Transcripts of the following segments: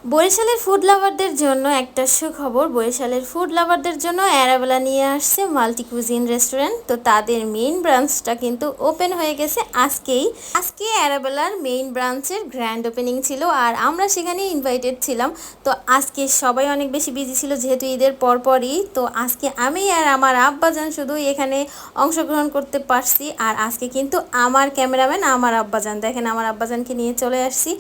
বরিশালের ফুড লাভারদের জন্য একটা সুখবর। বরিশালের ফুড লাভারদের জন্য অ্যারাবেলা নিয়ে আসছে মাল্টি কুজিন রেস্টুরেন্ট। তো তাদের মেইন ব্রাঞ্চটা কিন্তু ওপেন হয়ে গেছে আজকে অ্যারাবেলার মেইন ব্রাঞ্চের গ্র্যান্ড ওপেনিং ছিল, আর আমরা সেখানে ইনভাইটেড ছিলাম। তো আজকে সবাই অনেক বেশি বিজি ছিল যেহেতু ঈদের পরপরই। তো আজকে আমি আর আমার আব্বাজান শুধু এখানে অংশগ্রহণ করতে পারছি। আর আজকে কিন্তু আমার ক্যামেরাম্যান আমার আব্বাজান, দেখেন আমার আব্বাজানকে নিয়ে চলে আসছি।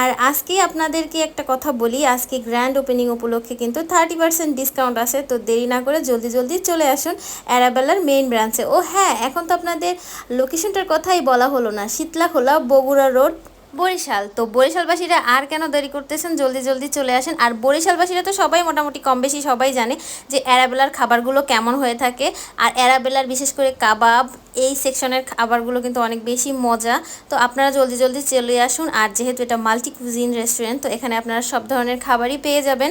আর আজকে আপনাদেরকে একটা কথা বলি, আজকে গ্র্যান্ড ওপেনিং উপলক্ষে কিন্তু 30% ডিসকাউন্ট আছে। তো দেরি না করে জলদি জলদি চলে আসুন অ্যারাবেলার মেইন ব্রাঞ্চে। ও হ্যাঁ, এখন তো আপনাদের লোকেশনটার কথাই বলা হলো না, শীতলাখোলা বগুড়া রোড বরিশাল। তো বরিশালবাসীরা আর কেন দেরি করতেছেন, জলদি জলদি চলে আসেন। আর বরিশালবাসীরা তো সবাই মোটামুটি কম বেশি সবাই জানে যে অ্যারাবেলার খাবারগুলো কেমন হয়ে থাকে। আর অ্যারাবেলার বিশেষ করে কাবাব এই সেকশনের খাবারগুলো কিন্তু অনেক বেশি মজা। তো আপনারা জলদি জলদি চলে আসুন। আর যেহেতু এটা মাল্টি কুজিন রেস্টুরেন্ট, তো এখানে আপনারা সব ধরনের খাবারই পেয়ে যাবেন।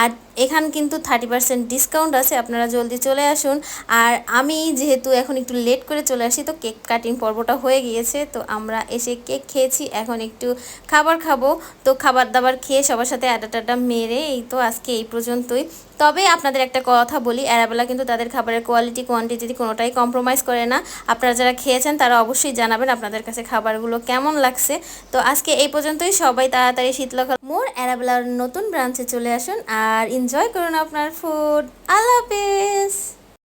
আর এখানে কিন্তু 30% ডিসকাউন্ট আছে, আপনারা জলদি চলে আসুন। আর আমি যেহেতু এখন একটু লেট করে চলে আসি, তো কেক কাটিং পর্বটা হয়ে গিয়েছে। তো আমরা এসে কেক খেয়েছি, এখন একটু খাবার খাবো। তো খাবার দাবার খেয়ে সবার সাথে আড্ডা টাড্ডা মেরে এই তো আজকে এই পর্যন্তই। তবে আপনাদের একটা কথা বলি, অ্যারাবেলা কিন্তু তাদের খাবারের কোয়ালিটি কোয়ান্টিটি কোনোটাই কম্প্রোমাইজ করে না। আপনারা যারা খেয়েছেন তারা অবশ্যই জানাবেন আপনাদের কাছে খাবারগুলো কেমন লাগছে। তো আজকে এই পর্যন্তই, সবাই তাড়াতাড়ি শীতলখোলা মোর অ্যারাবেলার নতুন ব্রাঞ্চে চলে আসুন আর এনজয় করুন আপনার ফুড। আল্লাহ হাফেজ।